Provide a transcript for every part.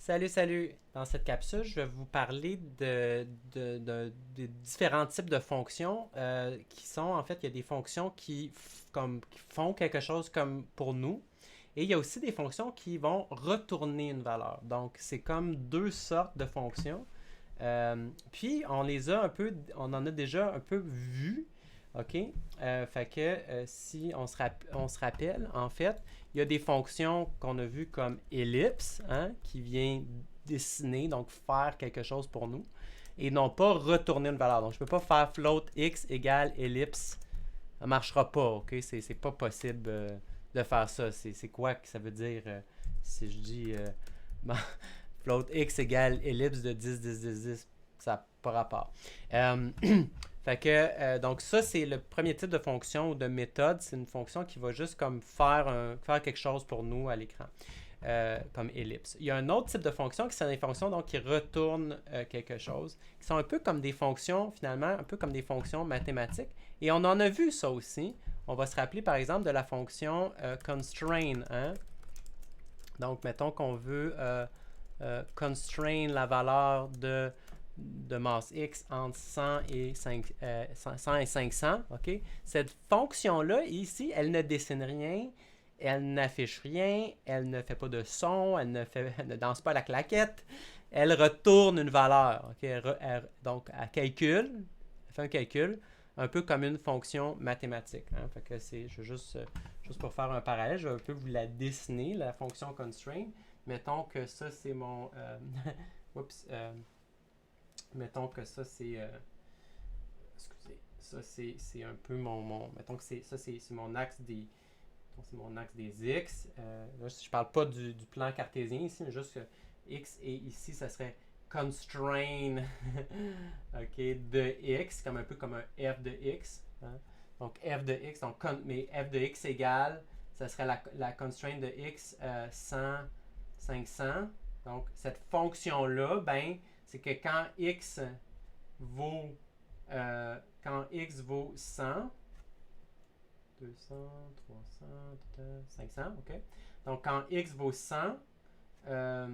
Salut, salut! Dans cette capsule, je vais vous parler de différents types de fonctions qui sont, en fait, il y a des fonctions qui font quelque chose comme pour nous, et il y a aussi des fonctions qui vont retourner une valeur. Donc, c'est comme deux sortes de fonctions. Puis, on en a déjà un peu vu, OK? Fait que si on se rappelle, en fait, il y a des fonctions qu'on a vues comme ellipse, hein, qui vient dessiner, donc faire quelque chose pour nous, et non pas retourner une valeur. Donc, je ne peux pas faire float x égale ellipse. Ça ne marchera pas, OK? C'est pas possible de faire ça. C'est quoi que ça veut dire si je dis float x égale ellipse de 10, 10, 10, 10? Ça n'a pas rapport. Euh, Fait que, donc ça, c'est le premier type de fonction ou de méthode. C'est une fonction qui va juste comme faire quelque chose pour nous à l'écran, comme ellipse. Il y a un autre type de fonction qui sont des fonctions donc, qui retournent quelque chose, qui sont un peu comme des fonctions, finalement, un peu comme des fonctions mathématiques. Et on en a vu ça aussi. On va se rappeler, par exemple, de la fonction constrain. Hein? Donc, mettons qu'on veut constrain la valeur de masse x entre 100 et 500. OK? Cette fonction-là, ici, elle ne dessine rien, elle n'affiche rien, elle ne fait pas de son, elle ne danse pas la claquette, elle retourne une valeur. OK? Donc, elle calcule, elle fait un calcul, un peu comme une fonction mathématique. Hein? Fait que juste pour faire un parallèle, je vais un peu vous la dessiner, la fonction constraint. Mettons que ça, c'est mon... oups, mettons que ça, c'est... excusez. Ça, c'est un peu mettons que ça, c'est mon axe des... C'est mon axe des x. Là, je parle pas du plan cartésien ici, mais juste que x et ici, ça serait constrain ok, de x, comme un peu comme un f de x. Hein? Donc, f de x, donc, mais f de x égale, ça serait la constraint de x 100, 500. Donc, cette fonction-là, ben, c'est que vaut quand x vaut 100, 200, 300, 500, ok? Donc, quand x vaut 100, faire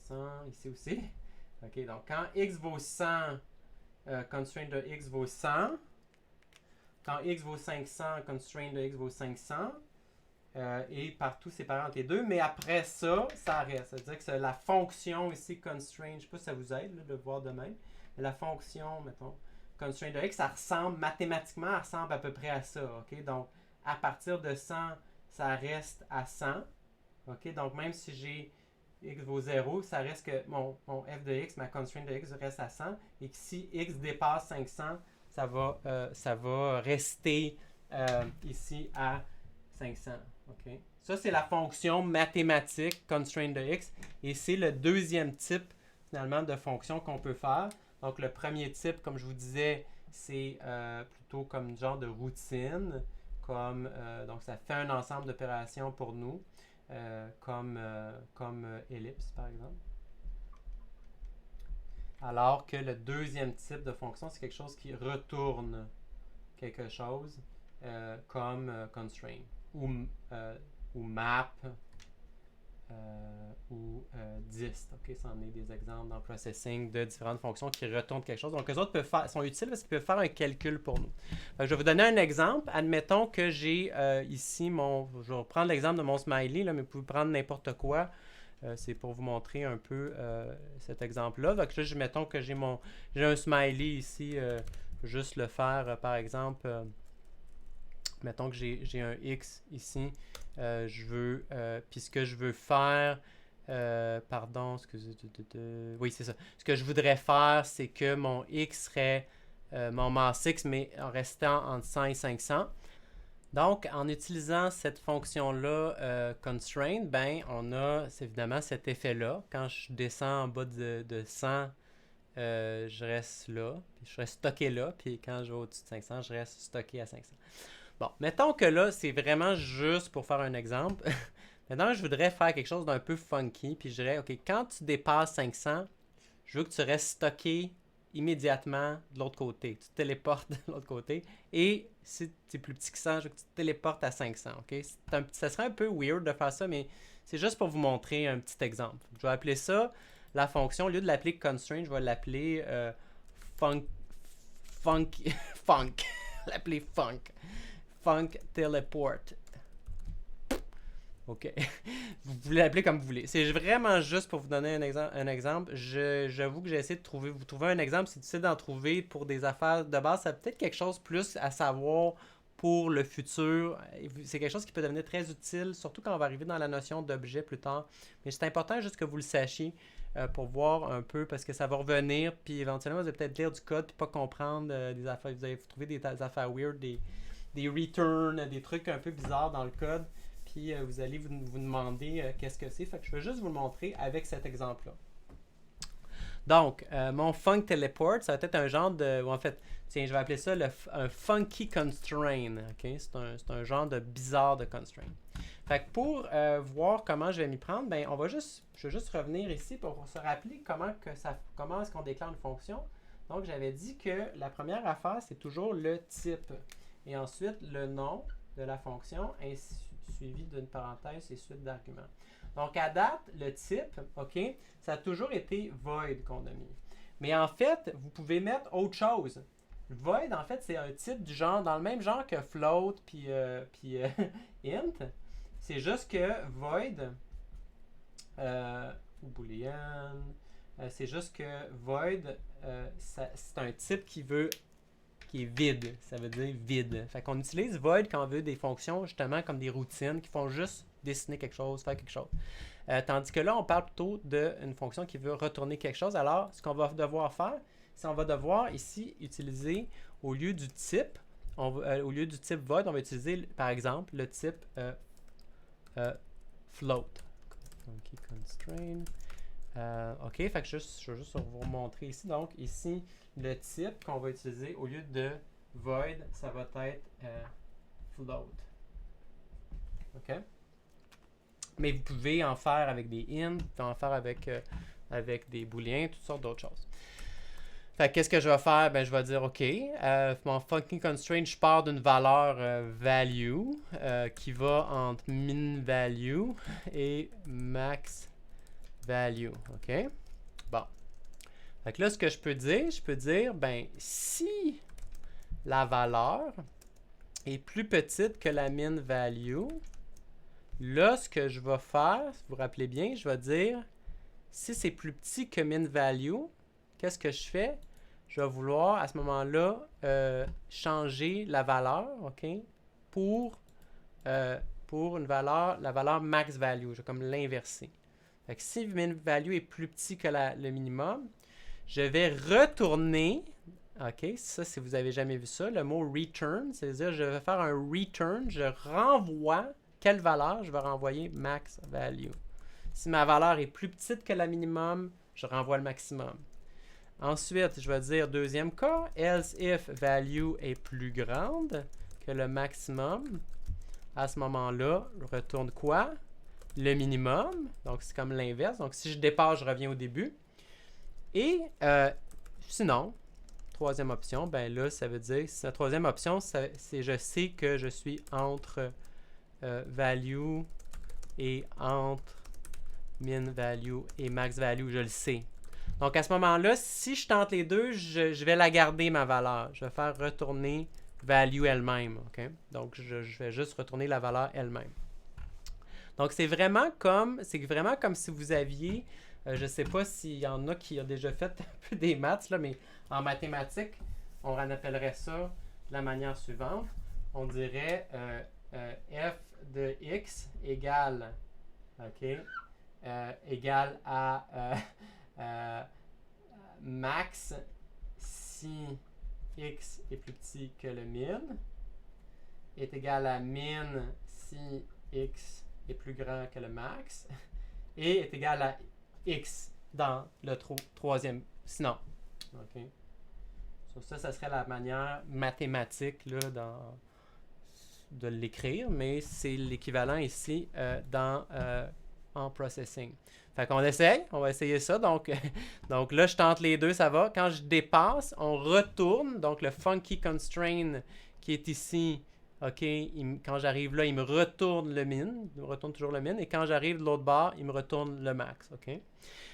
100 ici aussi. Ok, donc quand x vaut 100, constraint de x vaut 100. Quand x vaut 500, constraint de x vaut 500. Et partout séparé entre les deux. Mais après ça, ça reste. C'est-à-dire que la fonction ici, constraint, je ne sais pas si ça vous aide là, de voir de même, mais la fonction, mettons, constraint de x, ça ressemble mathématiquement, elle ressemble à peu près à ça. OK? Donc, à partir de 100, ça reste à 100. OK? Donc, même si j'ai x vaut 0, ça reste que mon f de x, ma constraint de x reste à 100. Et que si x dépasse 500, ça va rester ici à 500. OK? Ça, c'est la fonction mathématique constraint de x. Et c'est le deuxième type, finalement, de fonction qu'on peut faire. Donc, le premier type, comme je vous disais, c'est plutôt comme genre de routine. Donc, ça fait un ensemble d'opérations pour nous, comme ellipse, par exemple. Alors que le deuxième type de fonction, c'est quelque chose qui retourne quelque chose, comme constraint ou map ou dist. Okay? Ça en est des exemples dans le processing de différentes fonctions qui retournent quelque chose. Donc, les autres sont utiles parce qu'ils peuvent faire un calcul pour nous. Je vais vous donner un exemple. Admettons que j'ai ici je vais prendre l'exemple de mon smiley, là, mais vous pouvez prendre n'importe quoi. C'est pour vous montrer un peu cet exemple-là. Donc là, mettons que j'ai un smiley ici. Je vais juste le faire, par exemple... mettons que j'ai un X ici. Puis ce que je veux faire, pardon, oui, c'est ça. Ce que je voudrais faire, c'est que mon X serait mon masse X, mais en restant entre 100 et 500. Donc, en utilisant cette fonction-là, constraint, ben, on a évidemment cet effet-là. Quand je descends en bas de 100, je reste là, puis je reste stocké là, puis quand je vais au-dessus de 500, je reste stocké à 500. Bon, mettons que là, c'est vraiment juste pour faire un exemple. Maintenant, je voudrais faire quelque chose d'un peu funky, puis je dirais, OK, quand tu dépasses 500, je veux que tu restes stocké immédiatement de l'autre côté. Tu te téléportes de l'autre côté. Et si tu es plus petit que 100, je veux que tu te téléportes à 500. OK? Ça serait un peu weird de faire ça, mais c'est juste pour vous montrer un petit exemple. Je vais appeler ça la fonction. Au lieu de l'appeler constraint, je vais l'appeler funk. L'appeler funk. Funk teleport. OK. Vous pouvez l'appeler comme vous voulez. C'est vraiment juste pour vous donner un exemple. J'avoue que j'ai essayé de vous trouver un exemple. C'est difficile d'en trouver pour des affaires de base. Ça peut-être quelque chose plus à savoir pour le futur. C'est quelque chose qui peut devenir très utile, surtout quand on va arriver dans la notion d'objet plus tard. Mais c'est important juste que vous le sachiez pour voir un peu, parce que ça va revenir, puis éventuellement, vous allez peut-être lire du code puis pas comprendre des affaires. Vous allez trouver des affaires weird, des returns, des trucs un peu bizarres dans le code. Puis vous allez vous demander qu'est-ce que c'est. Fait que je vais juste vous le montrer avec cet exemple-là. Donc, mon funk teleport, ça va être un genre de... En fait, tiens, je vais appeler ça un funky constraint. Okay? C'est un genre de bizarre de constraint. Fait que pour voir comment je vais m'y prendre, ben, je vais juste revenir ici pour se rappeler comment est-ce qu'on déclare une fonction. Donc, j'avais dit que la première affaire, c'est toujours le type. Et ensuite, le nom de la fonction, ainsi suivi d'une parenthèse et suite d'arguments. Donc, à date, le type, OK, ça a toujours été void qu'on a mis. Mais en fait, vous pouvez mettre autre chose. Void, en fait, c'est un type du genre, dans le même genre que float puis int. C'est juste que void, ou boolean, c'est juste que void, c'est un type qui est vide. Ça veut dire vide. Fait qu'on utilise void quand on veut des fonctions justement comme des routines qui font juste dessiner quelque chose, faire quelque chose. Tandis que là, on parle plutôt d'une fonction qui veut retourner quelque chose. Alors, ce qu'on va devoir faire, c'est qu'on va devoir ici utiliser, au lieu du type, au lieu du type void, on va utiliser par exemple le type float. Funky constraint. OK, fait que je vais juste vous montrer ici. Donc, ici, le type qu'on va utiliser au lieu de void, ça va être float. OK? Mais vous pouvez en faire avec des int, vous pouvez en faire avec des booléens, toutes sortes d'autres choses. Fait qu'est-ce que je vais faire? Ben, je vais dire, OK, mon funky constraint, je pars d'une valeur value qui va entre min value et max value. OK? Bon. Fait que là, ce que je peux dire, ben, si la valeur est plus petite que la min value, là, ce que je vais faire, si vous vous rappelez bien, je vais dire, si c'est plus petit que min value, qu'est-ce que je fais? Je vais vouloir, à ce moment-là, changer la valeur, OK, pour la valeur max value. Je vais comme l'inverser. Fait que si min value est plus petit que le minimum, je vais retourner, OK, ça, si vous n'avez jamais vu ça, le mot return, c'est-à-dire je vais faire un return, je renvoie quelle valeur? Je vais renvoyer max value. Si ma valeur est plus petite que la minimum, je renvoie le maximum. Ensuite, je vais dire deuxième cas, else if value est plus grande que le maximum. À ce moment-là, je retourne quoi? Le minimum. Donc, c'est comme l'inverse. Donc, si je dépasse, je reviens au début. Et sinon, troisième option, ben là, ça veut dire, la troisième option, c'est je sais que je suis entre value et entre min value et max value, je le sais. Donc, à ce moment-là, si je tente les deux, je vais la garder, ma valeur. Je vais faire retourner value elle-même. Okay? Donc, je vais juste retourner la valeur elle-même. Donc, c'est vraiment comme si vous aviez, je ne sais pas s'il y en a qui ont déjà fait un peu des maths, là, mais en mathématiques, on en appellerait ça de la manière suivante. On dirait f de x égale, OK, égale à max si x est plus petit que le min, est égal à min si x est plus grand que le max, et est égal à x dans le troisième, sinon. OK. Ça serait la manière mathématique là, de l'écrire, mais c'est l'équivalent ici dans en processing. Fait qu'on essaye, on va essayer ça. Donc, donc là, je tente les deux, ça va. Quand je dépasse, on retourne. Donc le funky constraint qui est ici, OK, quand j'arrive là, il me retourne le min. Il me retourne toujours le min. Et quand j'arrive de l'autre bord, il me retourne le max. OK?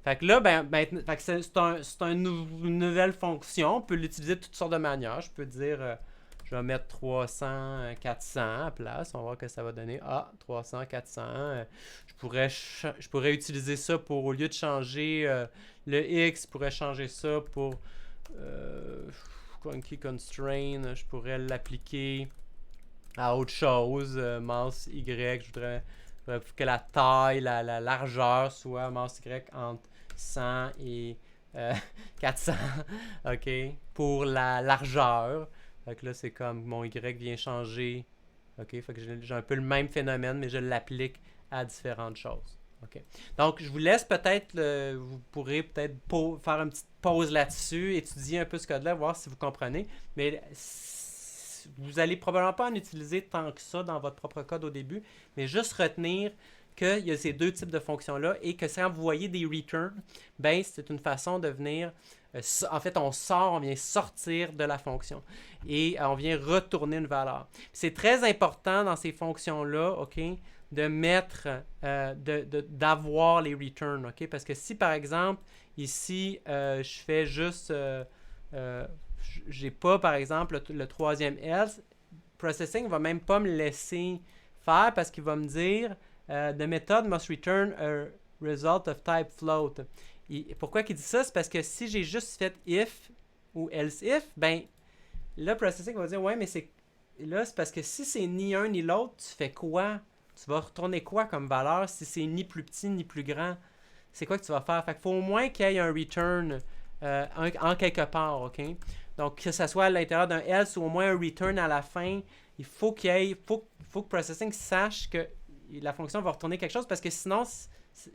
Fait que là, fait que une nouvelle fonction. On peut l'utiliser de toutes sortes de manières. Je peux dire, je vais mettre 300, 400 à la place. On va voir que ça va donner. Ah, 300, 400. Je pourrais utiliser ça pour, au lieu de changer le X, je pourrais changer ça pour Funky Constraint. Je pourrais l'appliquer à autre chose. Masse Y, je voudrais que la taille, la largeur soit masse Y entre 100 et 400. OK? Pour la largeur. Fait que là, c'est comme mon Y vient changer. OK? Fait que j'ai un peu le même phénomène, mais je l'applique à différentes choses. OK? Donc, je vous laisse peut-être, vous pourrez peut-être faire une petite pause là-dessus, étudier un peu ce code-là, voir si vous comprenez. Mais vous allez probablement pas en utiliser tant que ça dans votre propre code au début, mais juste retenir qu'il y a ces deux types de fonctions-là et que quand vous voyez des returns, ben c'est une façon de venir... en fait, on vient sortir de la fonction et on vient retourner une valeur. C'est très important dans ces fonctions-là, OK, de mettre, d'avoir les returns, OK? Parce que si, par exemple, ici, je fais juste... j'ai pas, par exemple, le troisième else, processing va même pas me laisser faire parce qu'il va me dire the method must return a result of type float. Pourquoi il dit ça? C'est parce que si j'ai juste fait if ou else if, ben là, processing va dire ouais, mais c'est parce que si c'est ni un ni l'autre, tu fais quoi? Tu vas retourner quoi comme valeur si c'est ni plus petit ni plus grand? C'est quoi que tu vas faire? Fait qu'il faut au moins qu'il y ait un return en quelque part, OK? Donc, que ce soit à l'intérieur d'un else ou au moins un return à la fin, il faut faut que processing sache que la fonction va retourner quelque chose parce que sinon,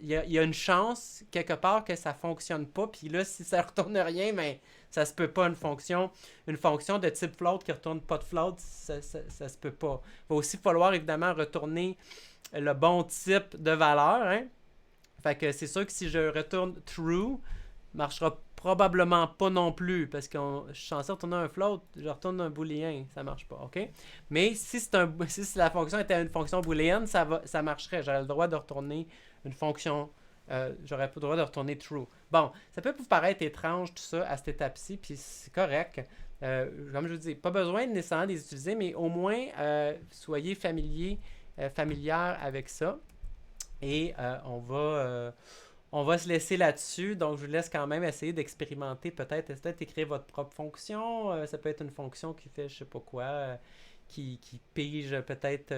il y a une chance quelque part que ça ne fonctionne pas. Puis là, si ça ne retourne rien, ben, ça se peut pas une fonction de type float qui ne retourne pas de float, ça se peut pas. Il va aussi falloir évidemment retourner le bon type de valeur. Hein? Fait que c'est sûr que si je retourne true, marchera probablement pas non plus parce que je suis censé retourner un float, je retourne un booléen, ça marche pas, OK? Mais si la fonction était une fonction booléenne, ça marcherait. J'aurais le droit de retourner une fonction, j'aurais pas le droit de retourner true. Bon, ça peut vous paraître étrange tout ça à cette étape-ci, puis c'est correct. Comme je vous dis, pas besoin nécessairement de les utiliser, mais au moins soyez familière avec ça. Et on va se laisser là-dessus, donc je vous laisse quand même essayer d'expérimenter, peut-être écrire votre propre fonction, ça peut être une fonction qui fait je sais pas quoi, qui pige peut-être,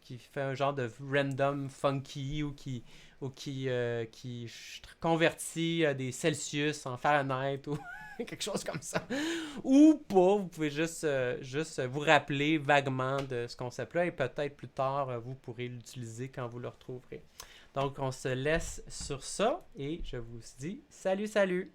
qui fait un genre de random funky ou qui convertit des Celsius en Fahrenheit ou quelque chose comme ça. Ou pas, vous pouvez juste vous rappeler vaguement de ce concept-là et peut-être plus tard, vous pourrez l'utiliser quand vous le retrouverez. Donc, on se laisse sur ça et je vous dis salut, salut!